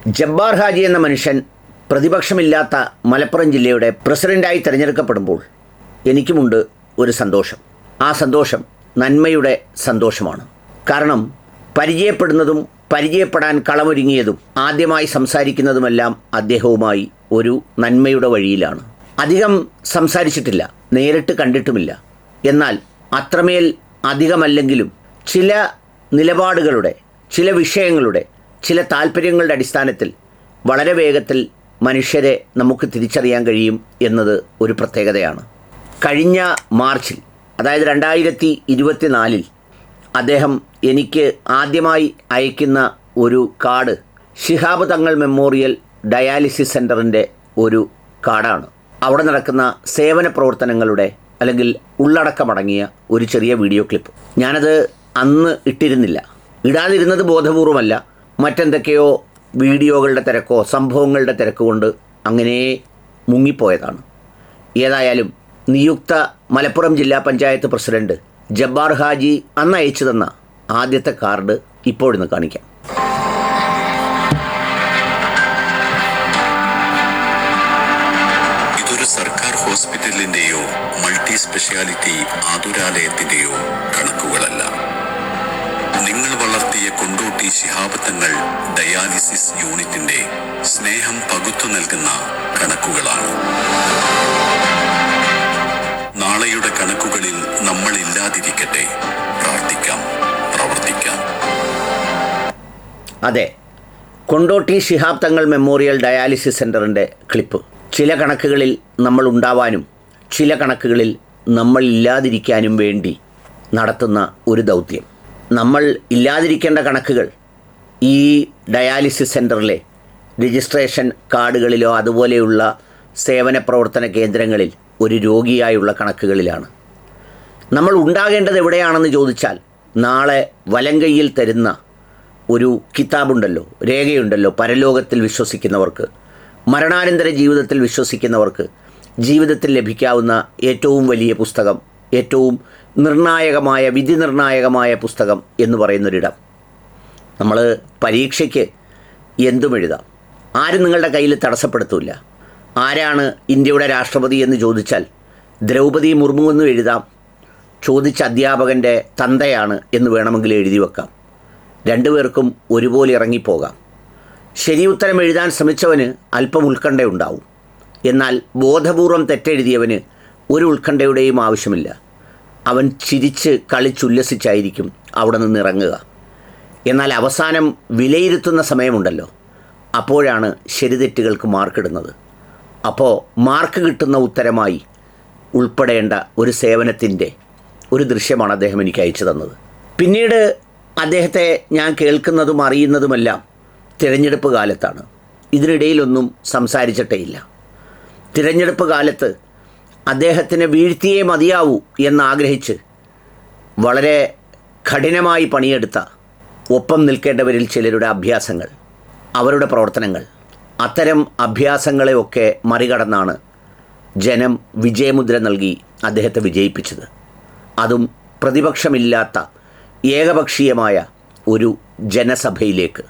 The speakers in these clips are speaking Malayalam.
ജബ്ബാർ ഹാജി എന്ന മനുഷ്യൻ പ്രതിപക്ഷമില്ലാത്ത മലപ്പുറം ജില്ലയുടെ പ്രസിഡൻ്റായി തിരഞ്ഞെടുക്കപ്പെടുമ്പോൾ എനിക്കുമുണ്ട് ഒരു സന്തോഷം. ആ സന്തോഷം നന്മയുടെ സന്തോഷമാണ്. കാരണം പരിചയപ്പെടുന്നതും പരിചയപ്പെടാൻ കളമൊരുങ്ങിയതും ആദ്യമായി സംസാരിക്കുന്നതുമെല്ലാം അദ്ദേഹവുമായി ഒരു നന്മയുടെ വഴിയിലാണ്. അധികം സംസാരിച്ചിട്ടില്ല, നേരിട്ട് കണ്ടിട്ടുമില്ല. എന്നാൽ അത്രമേൽ അധികമല്ലെങ്കിലും ചില നിലപാടുകളുടെ, ചില വിഷയങ്ങളുടെ, ചില താല്പര്യങ്ങളുടെ അടിസ്ഥാനത്തിൽ വളരെ വേഗത്തിൽ മനുഷ്യരെ നമുക്ക് തിരിച്ചറിയാൻ കഴിയും എന്നത് ഒരു പ്രത്യേകതയാണ്. കഴിഞ്ഞ മാർച്ചിൽ, അതായത് 2024 അദ്ദേഹം എനിക്ക് ആദ്യമായി അയക്കുന്ന ഒരു card Shihab Thangal memorial dialysis സെൻ്ററിൻ്റെ ഒരു കാർഡാണ്. അവിടെ നടക്കുന്ന സേവന പ്രവർത്തനങ്ങളുടെ അല്ലെങ്കിൽ ഉള്ളടക്കമടങ്ങിയ ഒരു ചെറിയ വീഡിയോ ക്ലിപ്പ്. ഞാനത് അന്ന് ഇട്ടിരുന്നില്ല. ഇടാതിരുന്നത് ബോധപൂർവമല്ല, മറ്റെന്തൊക്കെയോ വീഡിയോകളുടെ തിരക്കോ സംഭവങ്ങളുടെ തിരക്ക് കൊണ്ട് അങ്ങനെ മുങ്ങിപ്പോയതാണ്. ഏതായാലും നിയുക്ത മലപ്പുറം ജില്ലാ പഞ്ചായത്ത് പ്രസിഡന്റ് ജബ്ബാർ ഹാജി അന്ന് അയച്ചു തന്ന ആദ്യത്തെ കാർഡ് ഇപ്പോഴിന്ന് കാണിക്കാം. ഇതൊരു സർക്കാർ ഹോസ്പിറ്റലിന്റെയോ മൾട്ടി സ്പെഷ്യാലിറ്റി ആതുരാലയത്തിന്റെയോ കണക്കുകളല്ല. നിങ്ങൾ വളർത്തിയ കൊണ്ടോട്ടി ശിഹാബ് തങ്ങൾ ഡയാലിസിസ് യൂണിറ്റിന്റെ സ്നേഹം പകുത്തു നൽകുന്ന കണക്കുകളാണ്. നാളെയുടെ കണക്കുകളിൽ നമ്മൾ ഇല്ലാതിരിക്കട്ടെ. പ്രാർത്ഥിക്കാം, പ്രവർത്തിക്കാം. അതെ, Kondotty Shihab Thangal memorial dialysis സെൻ്ററിൻ്റെ clip. ചില കണക്കുകളിൽ നമ്മൾ ഉണ്ടാവാനും ചില കണക്കുകളിൽ നമ്മൾ ഇല്ലാതിരിക്കാനും വേണ്ടി നടത്തുന്ന ഒരു ദൗത്യം. നമ്മൾ ഇല്ലാതിരിക്കേണ്ട കണക്കുകൾ ഈ ഡയാലിസിസ് സെൻ്ററിലെ രജിസ്ട്രേഷൻ കാർഡുകളിലോ അതുപോലെയുള്ള സേവന പ്രവർത്തന കേന്ദ്രങ്ങളിൽ ഒരു രോഗിയായുള്ള കണക്കുകളിലാണ്. നമ്മൾ ഉണ്ടാകേണ്ടത് എവിടെയാണെന്ന് ചോദിച്ചാൽ, നാളെ വലങ്കയിൽ തരുന്ന ഒരു കിതാബുണ്ടല്ലോ, രേഖയുണ്ടല്ലോ, പരലോകത്തിൽ വിശ്വസിക്കുന്നവർക്ക്, മരണാനന്തര ജീവിതത്തിൽ വിശ്വസിക്കുന്നവർക്ക് ജീവിതത്തിൽ ലഭിക്കാവുന്ന ഏറ്റവും വലിയ പുസ്തകം, ഏറ്റവും നിർണായകമായ, വിധി നിർണായകമായ പുസ്തകം എന്ന് പറയുന്നൊരിടം. നമ്മൾ പരീക്ഷയ്ക്ക് എന്തും എഴുതാം, ആരും നിങ്ങളുടെ കയ്യിൽ തടസ്സപ്പെടുത്തില്ല. ആരാണ് ഇന്ത്യയുടെ രാഷ്ട്രപതി എന്ന് ചോദിച്ചാൽ ദ്രൗപദി മുർമു എന്നും എഴുതാം, ചോദിച്ച അധ്യാപകൻ്റെ തന്തയാണ് എന്ന് വേണമെങ്കിൽ എഴുതി വെക്കാം. രണ്ടുപേർക്കും ഒരുപോലെ ഇറങ്ങിപ്പോകാം. ശരി ഉത്തരം എഴുതാൻ ശ്രമിച്ചവന് അല്പം ഉത്കണ്ഠയുണ്ടാവും. എന്നാൽ ബോധപൂർവം തെറ്റെഴുതിയവന് ഒരു ഉത്കണ്ഠയുടെയും ആവശ്യമില്ല. അവൻ ചിരിച്ച് കളിച്ചുല്ലസിച്ചായിരിക്കും അവിടെ നിന്ന് ഇറങ്ങുക. എന്നാൽ അവസാനം വിലയിരുത്തുന്ന സമയമുണ്ടല്ലോ, അപ്പോഴാണ് ശരിതെറ്റുകൾക്ക് മാർക്കിടുന്നത്. അപ്പോൾ മാർക്ക് കിട്ടുന്ന ഉത്തരമായി ഉൾപ്പെടേണ്ട ഒരു സേവനത്തിൻ്റെ ഒരു ദൃശ്യമാണ് അദ്ദേഹം എനിക്ക് അയച്ചു തന്നത്. പിന്നീട് അദ്ദേഹത്തെ ഞാൻ കേൾക്കുന്നതും അറിയുന്നതുമെല്ലാം തിരഞ്ഞെടുപ്പ് കാലത്താണ്. ഇതിനിടയിലൊന്നും സംസാരിച്ചിട്ടേയില്ല. തിരഞ്ഞെടുപ്പ് കാലത്ത് അദ്ദേഹത്തിനെ വീഴ്ത്തിയേ മതിയാവൂ എന്നാഗ്രഹിച്ച് വളരെ കഠിനമായി പണിയെടുത്ത, ഒപ്പം നിൽക്കേണ്ടവരിൽ ചിലരുടെ അഭ്യാസങ്ങൾ, അവരുടെ പ്രവർത്തനങ്ങൾ, അത്തരം അഭ്യാസങ്ങളെയൊക്കെ മറികടന്നാണ് ജനം വിജയമുദ്ര നൽകി അദ്ദേഹത്തെ വിജയിപ്പിച്ചത്. അതും പ്രതിപക്ഷമില്ലാത്ത ഏകപക്ഷീയമായ ഒരു ജനസഭയിലേക്ക്.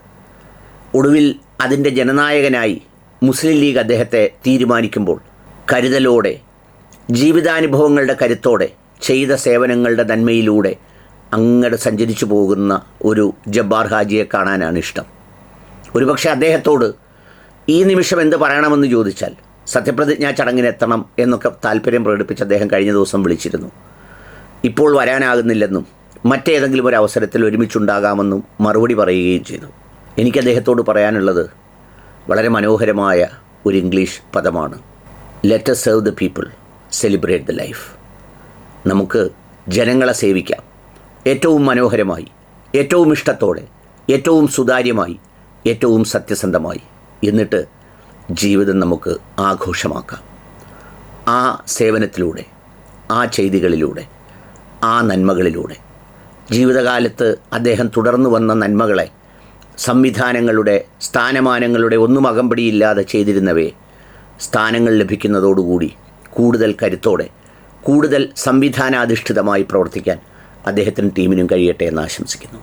ഒടുവിൽ അതിൻ്റെ ജനനായകനായി മുസ്ലിം ലീഗ് അദ്ദേഹത്തെ തീരുമാനിക്കുമ്പോൾ കരുതലോടെ, ജീവിതാനുഭവങ്ങളുടെ കരുത്തോടെ, ചെയ്ത സേവനങ്ങളുടെ നന്മയിലൂടെ അങ്ങോട്ട് സഞ്ചരിച്ചു പോകുന്ന ഒരു ജബ്ബാർ ഹാജിയെ കാണാനാണ് ഇഷ്ടം. ഒരുപക്ഷെ അദ്ദേഹത്തോട് ഈ നിമിഷം എന്ത് പറയണമെന്ന് ചോദിച്ചാൽ, സത്യപ്രതിജ്ഞാ ചടങ്ങിനെത്തണം എന്നൊക്കെ താല്പര്യം പ്രകടിപ്പിച്ച് അദ്ദേഹം കഴിഞ്ഞ ദിവസം വിളിച്ചിരുന്നു. ഇപ്പോൾ വരാനാകുന്നില്ലെന്നും മറ്റേതെങ്കിലും ഒരു അവസരത്തിൽ ഒരുമിച്ചുണ്ടാകാമെന്നും മറുപടി പറയുകയും ചെയ്തു. എനിക്ക് അദ്ദേഹത്തോട് പറയാനുള്ളത് വളരെ മനോഹരമായ ഒരു ഇംഗ്ലീഷ് പദമാണ്. Let us serve the people, celebrate the life. നമുക്ക് ജനങ്ങളെ സേവിക്കാം, ഏറ്റവും മനോഹരമായി, ഏറ്റവും ഇഷ്ടത്തോടെ, ഏറ്റവും സുതാര്യമായി, ഏറ്റവും സത്യസന്ധമായി. എന്നിട്ട് ജീവിതം നമുക്ക് ആഘോഷമാക്കാം. ആ സേവനത്തിലൂടെ, ആ ചെയ്തികളിലൂടെ, ആ നന്മകളിലൂടെ, ജീവിതകാലത്ത് അദ്ദേഹം തുടർന്നു വന്ന നന്മകളെ, സംവിധാനങ്ങളുടെ, സ്ഥാനമാനങ്ങളുടെ ഒന്നും അകമ്പടിയില്ലാതെ ചെയ്തിരുന്നവയെ സ്ഥാനങ്ങൾ ലഭിക്കുന്നതോടുകൂടി കൂടുതൽ കരുത്തോടെ, കൂടുതൽ സംവിധാനാധിഷ്ഠിതമായി പ്രവർത്തിക്കാൻ അദ്ദേഹത്തിനും ടീമിനും കഴിയട്ടെ എന്ന് ആശംസിക്കുന്നു.